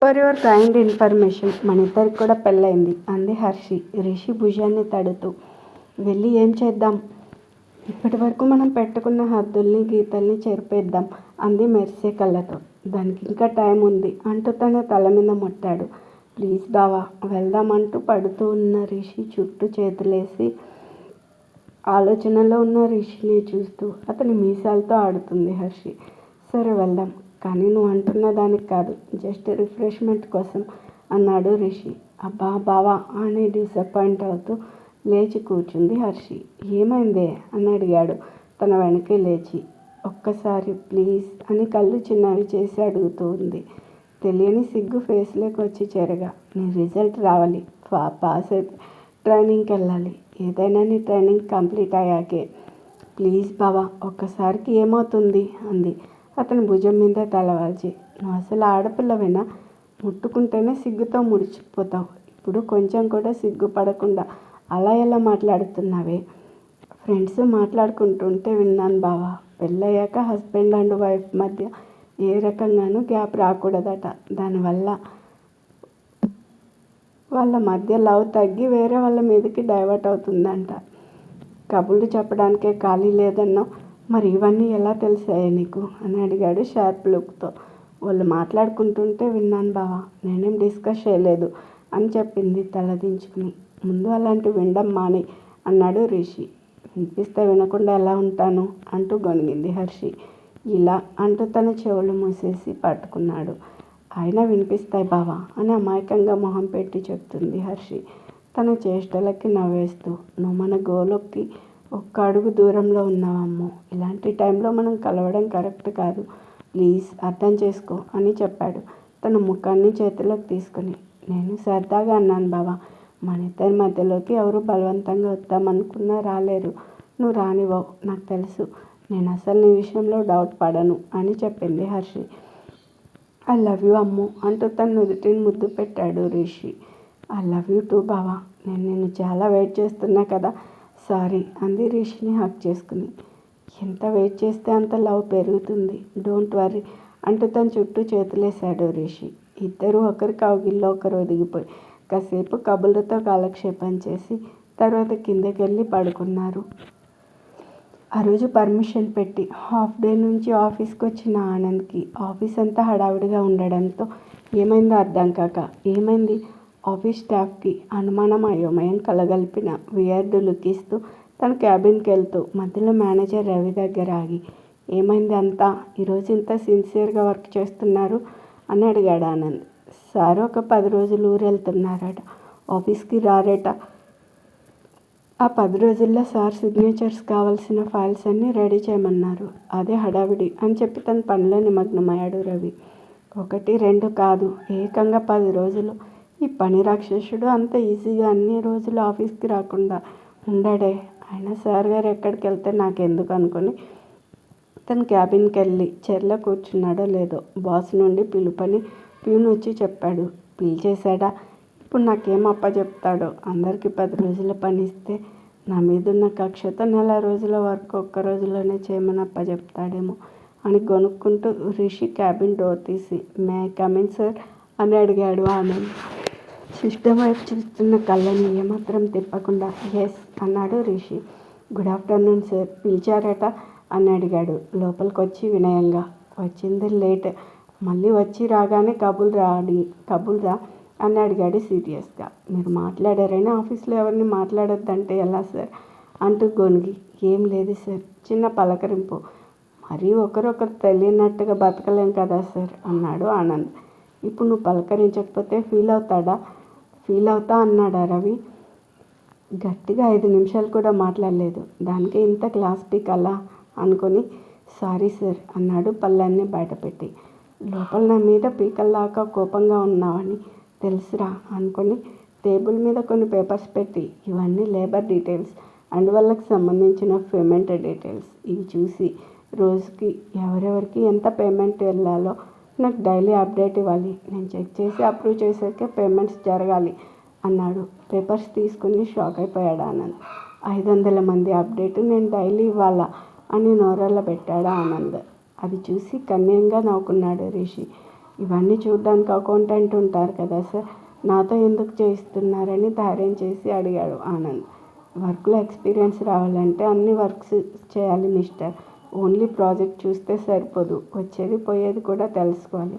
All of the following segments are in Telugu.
ఫర్ యువర్ కైండ్ ఇన్ఫర్మేషన్ మన ఇద్దరికి కూడా పెళ్ళయింది అంది హర్షి రిషి భుజాన్ని తడుతూ. వెళ్ళి ఏం చేద్దాం? ఇప్పటి వరకు మనం పెట్టుకున్న హద్దుల్ని గీతల్ని చెరిపేద్దాం అంది మెరిసే కళ్ళతో. దానికి ఇంకా టైం ఉంది అంటూ తన తల మీద ముట్టాడు. ప్లీజ్ బావా వెళ్దామంటూ పడుతూ ఉన్న రిషి చుట్టూ చేతులేసి ఆలోచనలో ఉన్న రిషిని చూస్తూ అతని మీసాలతో ఆడుతుంది హర్షి. సరే వెళ్దాం, కానీ నువ్వు అంటున్న దానికి కాదు, జస్ట్ రిఫ్రెష్మెంట్ కోసం అన్నాడు రిషి. అబ్బా బావా అని డిసప్పాయింట్ అవుతూ లేచి కూర్చుంది హర్షి. ఏమైందే అని అడిగాడు తన వెనకే లేచి. ఒక్కసారి ప్లీజ్ అని కళ్ళు చిన్నవి చేసి అడుగుతూ ఉంది. తెలియని సిగ్గు ఫేస్లోకి వచ్చి చేరగా, నీ రిజల్ట్ రావాలి, పాస్ అయితే ట్రైనింగ్కి వెళ్ళాలి, ఏదైనా నీ ట్రైనింగ్ కంప్లీట్ అయ్యాకే. ప్లీజ్ బావా ఒక్కసారికి ఏమవుతుంది అంది అతని భుజం మీద తలవాల్చి. నువ్వు అసలు ఆడపిల్లవేనా? ముట్టుకుంటేనే సిగ్గుతో ముడిచిపోతావు. ఇప్పుడు కొంచెం కూడా సిగ్గుపడకుండా అలా ఎలా మాట్లాడుతున్నావే? ఫ్రెండ్స్ మాట్లాడుకుంటుంటే విన్నాను బావా, పెళ్ళయ్యాక హస్బెండ్ అండ్ వైఫ్ మధ్య ఏ రకంగానూ గ్యాప్ రాకూడదట. దానివల్ల వాళ్ళ మధ్య లవ్ తగ్గి వేరే వాళ్ళ మీదకి డైవర్ట్ అవుతుందంట. కబుర్లు చెప్పడానికే ఖాళీ లేదన్నావు, మరి ఇవన్నీ ఎలా తెలిసాయి నీకు అని అడిగాడు షార్ప్ లుక్తో. వాళ్ళు మాట్లాడుకుంటుంటే విన్నాను బావా, నేనేం డిస్కస్ చేయలేదు అని చెప్పింది తలదించుకుని. ముందు అలాంటివి వినడం మాని అన్నాడు రిషి. వినిపిస్తే వినకుండా ఎలా ఉంటాను అంటూ గొనిగింది హర్షి. ఇలా అంటూ తన చెవులు మూసేసి పట్టుకున్నాడు. అయినా వినిపిస్తాయి బావా అని అమాయకంగా మొహం పెట్టి చెప్తుంది హర్షి తన చేష్టలకి నవ్వేస్తూ. నువ్వు మన గోలుకి ఒక్క అడుగు దూరంలో ఉన్నావమ్మో, ఇలాంటి టైంలో మనం కలవడం కరెక్ట్ కాదు, ప్లీజ్ అర్థం చేసుకో అని చెప్పాడు తన ముఖాన్ని చేతిలోకి తీసుకుని. నేను సరదాగా అన్నాను బావా, మన ఇద్దరి మధ్యలోకి ఎవరు బలవంతంగా వద్దామనుకున్నా రాలేరు, నువ్వు రానివ్వవు నాకు తెలుసు, నేను అసలు నీ విషయంలో డౌట్ పడను అని చెప్పింది హర్షి. ఐ లవ్ యూ అమ్ము అంటూ తన నుదుటిని ముద్దు పెట్టాడు Rishi. I love you two బావా, నేను నిన్ను చాలా వెయిట్ చేస్తున్నా కదా, సారీ అంది రిషిని హక్ చేసుకుని. ఎంత వెయిట్ చేస్తే అంత లవ్ పెరుగుతుంది, డోంట్ వర్రీ అంటూ తన చుట్టూ చేతులేశాడు రిషి. ఇద్దరూ ఒకరి కౌగిల్లో ఒకరు ఒదిగిపోయి కాసేపు కబుర్లతో కాలక్షేపం చేసి తర్వాత కిందకెళ్ళి పడుకున్నారు. ఆ రోజు పర్మిషన్ పెట్టి హాఫ్ డే నుంచి ఆఫీస్కి వచ్చిన ఆనంద్కి ఆఫీస్ అంతా హడావిడిగా ఉండడంతో ఏమైందో అర్థం కాక, ఏమైంది ఆఫీస్ స్టాఫ్కి అనుమానం అయోమయం కలగలిపిన వియర్డ్ లుక్ ఇస్తూ తన క్యాబిన్కి వెళ్తూ మధ్యలో మేనేజర్ రవి దగ్గర ఆగి, ఏమైంది అంతా ఈరోజు ఇంత సిన్సియర్గా వర్క్ చేస్తున్నారు అని అడిగాడు ఆనంద్. సార్ ఒక 10 రోజులు ఊరు వెళ్తున్నారట, ఆఫీస్కి రారట. ఆ 10 రోజుల్లో సార్ సిగ్నేచర్స్ కావాల్సిన ఫైల్స్ అన్నీ రెడీ చేయమన్నారు, అదే హడావిడి అని చెప్పి తన పనిలో నిమగ్నమయ్యాడు రవి. 1, 2 కాదు, ఏకంగా 10 రోజులు. ఈ పని రాక్షసుడు అంత ఈజీగా అన్ని రోజులు ఆఫీస్కి రాకుండా ఉండడే. అయినా సార్ గారు ఎక్కడికి వెళ్తే నాకెందుకు అనుకుని తన క్యాబిన్కి వెళ్ళి చైర్లో కూర్చున్నాడో లేదో బాస్ నుండి పిలుపని ప్యూన్ వచ్చి చెప్పాడు. పిలిచేశాడా? ఇప్పుడు నాకేం అప్పచెప్తాడో. అందరికీ 10 రోజుల పని ఇస్తే నా మీదున్న కక్షతో 4 రోజుల వర్క్ ఒక్క రోజులోనే చేయమని అప్పచెప్తాడేమో అని గొనుక్కుంటూ రిషి క్యాబిన్ డోర్ తీసి may I come in sir అని అడిగాడు ఆనంద్. సిస్టమ్ వైపు చూస్తున్న కళ్ళని ఏమాత్రం తిప్పకుండా ఎస్ అన్నాడు రిషి. గుడ్ ఆఫ్టర్నూన్ సార్, పిలిచారట అని అడిగాడు లోపలికి వచ్చి వినయంగా. వచ్చింది లేట్, మళ్ళీ వచ్చి రాగానే కబుల్రా అని అడిగాడు సీరియస్గా. మీరు మాట్లాడారని ఆఫీస్లో ఎవరిని మాట్లాడొద్దంటే ఎలా సార్ అంటూ గొనిగి. ఏం లేదు సార్, చిన్న పలకరింపు, మరీ ఒకరొకరు తెలియనట్టుగా బతకలేం కదా సార్ అన్నాడు ఆనంద్. ఇప్పుడు నువ్వు పలకరించకపోతే ఫీల్ అవుతా అన్నాడా రవి. గట్టిగా 5 నిమిషాలు కూడా మాట్లాడలేదు, దానికి ఇంత క్లాస్ పీక్ అలా అనుకొని సారీ సార్ అన్నాడు పళ్ళన్నీ బయటపెట్టి. లోపల నా మీద పీకల్లాగా కోపంగా ఉన్నావని తెలుసురా అనుకొని టేబుల్ మీద కొన్ని పేపర్స్ పెట్టి, ఇవన్నీ లేబర్ డీటెయిల్స్ అండ్ వాళ్ళకి సంబంధించిన పేమెంట్ డీటెయిల్స్, ఇవి చూసి రోజుకి ఎవరెవరికి ఎంత పేమెంట్ వెళ్ళాలో నాకు డైలీ అప్డేట్ ఇవ్వాలి, నేను చెక్ చేసి అప్రూవ్ చేసాకే పేమెంట్స్ జరగాలి అన్నాడు. పేపర్స్ తీసుకుని షాక్ అయిపోయాడు ఆనంద్. 500 మంది అప్డేట్ నేను డైలీ ఇవ్వాలా అని నోరల్ల పెట్టాడు ఆనంద్. అది చూసి కన్యంగా నవ్వుకున్నాడు రిషి. ఇవన్నీ చూడడానికి అకౌంటెంట్ ఉంటారు కదా సార్, నాతో ఎందుకు చేయిస్తున్నారని ధైర్యం చేసి అడిగాడు ఆనంద్. వర్క్లో ఎక్స్పీరియన్స్ రావాలంటే అన్ని వర్క్స్ చేయాలి మిస్టర్. ఓన్లీ ప్రాజెక్ట్ చూస్తే సరిపోదు, వచ్చేది పోయేది కూడా తెలుసుకోవాలి.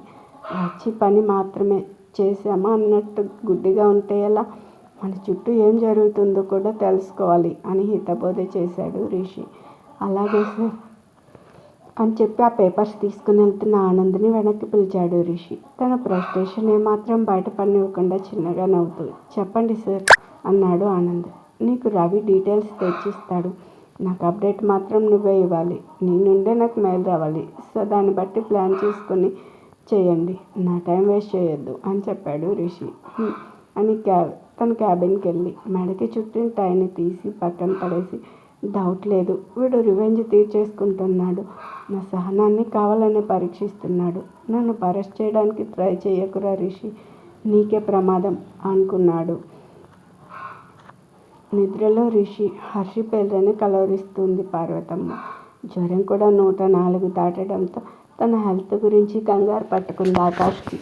వచ్చి పని మాత్రమే చేసామా అన్నట్టు గుడ్డిగా ఉంటే ఎలా? మన చుట్టూ ఏం జరుగుతుందో కూడా తెలుసుకోవాలి అని హితబోధ చేశాడు రిషి. అలాగే సార్ అని చెప్పి ఆ పేపర్స్ తీసుకుని వెళ్తున్న ఆనంద్ని వెనక్కి పిలిచాడు రిషి. తన ఫ్రస్ట్రేషన్ ఏమాత్రం బయటపడనివ్వకుండా చిన్నగా నవ్వుతూ. చెప్పండి సార్ అన్నాడు ఆనంద్. నీకు రవి డీటెయిల్స్ తెచ్చిస్తాడు, నాకు అప్డేట్ మాత్రం నువ్వే ఇవ్వాలి. నీ నుండే నాకు మెయిల్ రావాలి. సో దాన్ని బట్టి ప్లాన్ చేసుకొని చేయండి, నా టైం వేస్ట్ చేయొద్దు అని చెప్పాడు రిషి. అని తన క్యాబిన్కి వెళ్ళి మెడకి చుట్టిన టైని తీసి పక్కన పడేసి, డౌట్ లేదు వీడు రివెంజ్ తీర్చేసుకుంటున్నాడు, నా సహనాన్ని కావాలని పరీక్షిస్తున్నాడు. నన్ను అరెస్ట్ చేయడానికి ట్రై చేయకురా రిషి, నీకే ప్రమాదం అనుకున్నాడు. నిద్రలో రిషి హర్షి పేర్లని కలవరిస్తుంది పార్వతమ్మ. జ్వరం కూడా 104 దాటడంతో తన హెల్త్ గురించి కంగారు పట్టుకుంది ఆకాష్కి.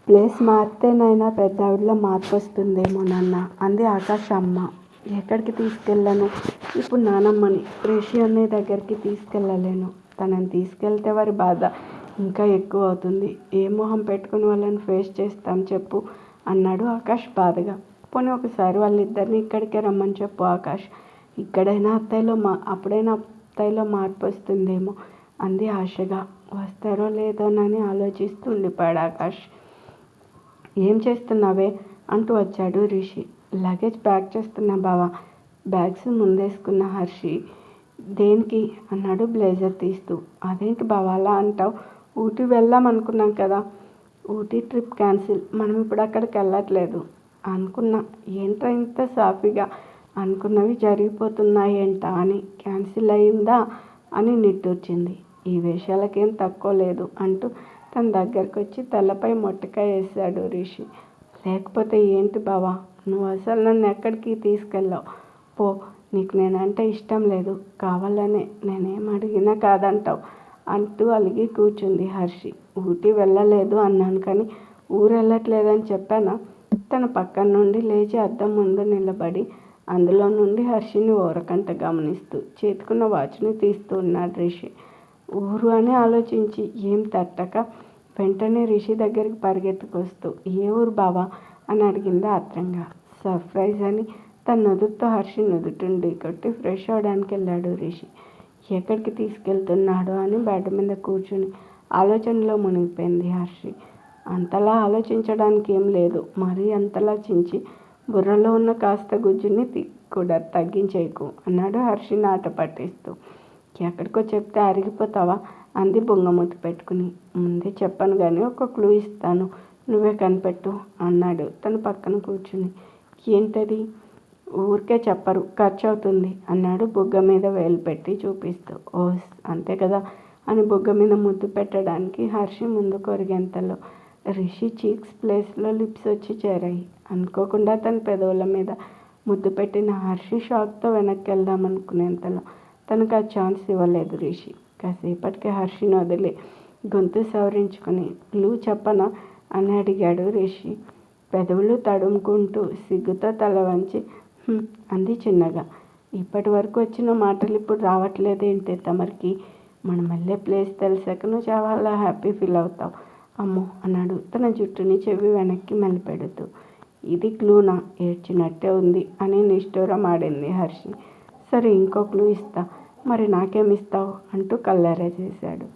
ప్లేస్ మారితేనైనా పెద్దావిడలో మార్పు వస్తుందేమో నాన్న అంది ఆకాష్ అమ్మ. ఎక్కడికి తీసుకెళ్ళను? ఇప్పుడు నానమ్మని రిషి అనే దగ్గరికి తీసుకెళ్ళలేను. తనని తీసుకెళ్తే వారి బాధ ఇంకా ఎక్కువ అవుతుంది. ఏ మొహం పెట్టుకుని వాళ్ళని ఫేస్ చేస్తాం చెప్పు అన్నాడు ఆకాష్ బాధగా. పోనీ ఒకసారి వాళ్ళిద్దరిని ఇక్కడికే రమ్మని చెప్పు ఆకాష్, అప్పుడైనా అత్తయ్యలో మార్పు వస్తుందేమో అంది ఆశగా. వస్తారో లేదోనని ఆలోచిస్తూ ఉండిపోయాడు ఆకాష్. ఏం చేస్తున్నావే అంటూ వచ్చాడు రిషి. లగేజ్ ప్యాక్ చేస్తున్నా బావా. బ్యాగ్స్ ముందేసుకున్న హర్షి. దేనికి అన్నాడు బ్లేజర్ తీస్తూ. అదేంటి బావా అలా అంటావు? ఊటీ వెళ్దాం అనుకున్నాం కదా. ఊటీ ట్రిప్ క్యాన్సిల్, మనం ఇప్పుడు అక్కడికి వెళ్ళట్లేదు అనుకున్నా. ఏంట్రా ఇంత సాఫీగా అనుకున్నవి జరిగిపోతున్నాయేంటా అని. క్యాన్సిల్ అయిందా అని నిట్టూర్చింది. ఈ వేషాలకేం తక్కువ లేదు అంటూ తన దగ్గరకు వచ్చి తలపై మొట్టకాయ వేశాడు రిషి. లేకపోతే ఏంటి బావా, నువ్వు అసలు నన్ను ఎక్కడికి తీసుకెళ్ళావు? పో, నీకు నేనంటే ఇష్టం లేదు, కావాలనే నేనేం అడిగినా కాదంటావు అంటూ అలిగి కూర్చుంది హర్షి. ఊటీ వెళ్ళలేదు అన్నాను కానీ ఊరు వెళ్ళట్లేదని చెప్పానా? తన పక్కన నుండి లేచి అద్దం ముందు నిలబడి అందులో నుండి హర్షిని ఓరకంట గమనిస్తూ చేతుకున్న వాచ్ని తీస్తూ ఉన్నాడు రిషి. ఊరు అని ఆలోచించి ఏం తట్టక వెంటనే రిషి దగ్గరికి పరిగెత్తుకొస్తూ ఏ ఊరు బావా అని అడిగింది ఆత్రంగా. సర్ప్రైజ్ అని తన నుదుటితో హర్షి నుదుటిని కొట్టి ఫ్రెష్ అవడానికి వెళ్ళాడు రిషి. ఎక్కడికి తీసుకెళ్తున్నాడో అని బెడ్ మీద కూర్చుని ఆలోచనలో మునిగిపోయింది హర్షి. అంతలా ఆలోచించడానికి ఏం లేదు, మరీ అంతలా చించి బుర్రలో ఉన్న కాస్త గుజ్జుని కూడా తగ్గించేయకు అన్నాడు హర్షిని ఆట పట్టిస్తూ. ఎక్కడికో చెప్తే అరిగిపోతావా అంది బొంగమూతి పెట్టుకుని. ముందే చెప్పాను కానీ ఒక క్లూ ఇస్తాను, నువ్వే కనిపెట్టు అన్నాడు తన పక్కన కూర్చుని. ఏంటది? ఊరికే చెప్పరు, ఖర్చు అవుతుంది అన్నాడు బుగ్గ మీద వేలు పెట్టి చూపిస్తూ. ఓస్ అంతే కదా అని బుగ్గ మీద ముద్దు పెట్టడానికి హర్షి ముందు కొరిగేంతలో రిషి చీక్స్ ప్లేస్లో లిప్స్ వచ్చి చేరాయి. అనుకోకుండా తన పెదవుల మీద ముద్దు పెట్టిన హర్షి షాక్తో వెనక్కి వెళ్దామనుకునేంతలో తనకు ఆ ఛాన్స్ ఇవ్వలేదు రిషి. కాసేపటికి హర్షిని వదిలి గొంతు సవరించుకుని క్లూ చెప్పనా అని అడిగాడు రిషి. పెదవులు తడుముకుంటూ సిగ్గుతో తల వంచి అంది చిన్నగా. ఇప్పటి వరకు వచ్చిన మాటలు ఇప్పుడు రావట్లేదేంటి తమరికి? మనం వెళ్ళే ప్లేస్ తెలిసాక నువ్వు చాలా హ్యాపీ ఫీల్ అవుతావు అమ్మో అన్నాడు తన జుట్టుని చెవి వెనక్కి మెలిపెడుతూ. ఇది క్లూనా? ఏడ్చినట్టే ఉంది అని నిష్ఠూరం ఆడింది హర్షి. సరే ఇంకో క్లూ ఇస్తా, మరి నాకేమిస్తావు అంటూ కల్లెర చేశాడు.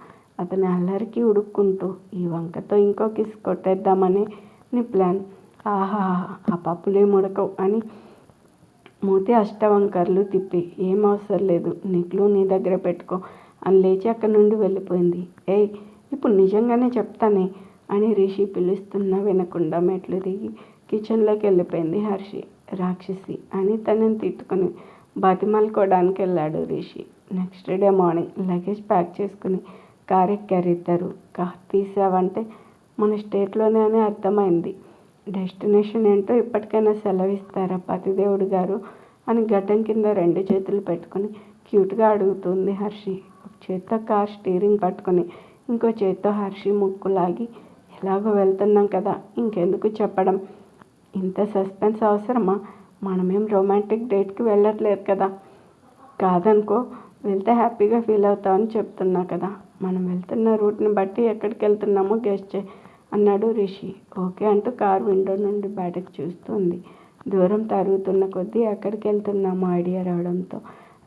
అతని అల్లరికి ఉడుక్కుంటూ ఈ వంకతో ఇంకో కిస్ కొట్టేద్దామని నీ ప్లాన్. ఆహా, ఆ పప్పులేం ఉడకవు అని మూతి అష్టవంకర్లు తిప్పి ఏం అవసరం లేదు, నీ క్లూ నీ దగ్గర పెట్టుకో అని లేచి అక్కడి నుండి వెళ్ళిపోయింది. ఏయ్ ఇప్పుడు నిజంగానే చెప్తానే అని రిషి పిలుస్తున్నా వినకుండా మెట్లు దిగి కిచెన్లోకి వెళ్ళిపోయింది హర్షి. రాక్షసి అని తనని తిట్టుకుని బతిమాలుకోవడానికి వెళ్ళాడు Rishi. Next day morning luggage pack చేసుకుని కార్ ఎక్కారు ఇద్దరు. కార్ తీసావంటే మన స్టేట్లోనే అని అర్థమైంది. డెస్టినేషన్ ఏంటో ఇప్పటికైనా సెలవిస్తారా పతిదేవుడు గారు అని గడ్డం కింద 2 చేతులు పెట్టుకుని క్యూట్గా అడుగుతుంది హర్షి. ఒక చేత్తో కార్ స్టీరింగ్ పట్టుకుని ఇంకో చేత్తో హర్షి ముక్కు లాగి, ఎలాగో వెళ్తున్నాం కదా, ఇంకెందుకు చెప్పడం, ఇంత సస్పెన్స్ అవసరమా, మనమేం రొమాంటిక్ డేట్కి వెళ్ళట్లేదు కదా, కాదనుకో, వెళ్తే హ్యాపీగా ఫీల్ అవుతామని చెప్తున్నా కదా, మనం వెళ్తున్న రూట్ని బట్టి ఎక్కడికి వెళ్తున్నామో గెస్ట్ చేయి అన్నాడు రిషి. ఓకే అంటూ కారు విండో నుండి బయటకు చూస్తుంది. దూరం తరుగుతున్న కొద్దీ ఎక్కడికి వెళ్తున్నామో ఐడియా రావడంతో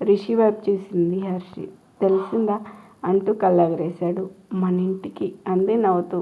రిషి వైపు చూసింది హర్షి. తెలిసిందా అంటూ కళ్ళెగరేశాడు. మన ఇంటికి అంది నవ్వుతూ.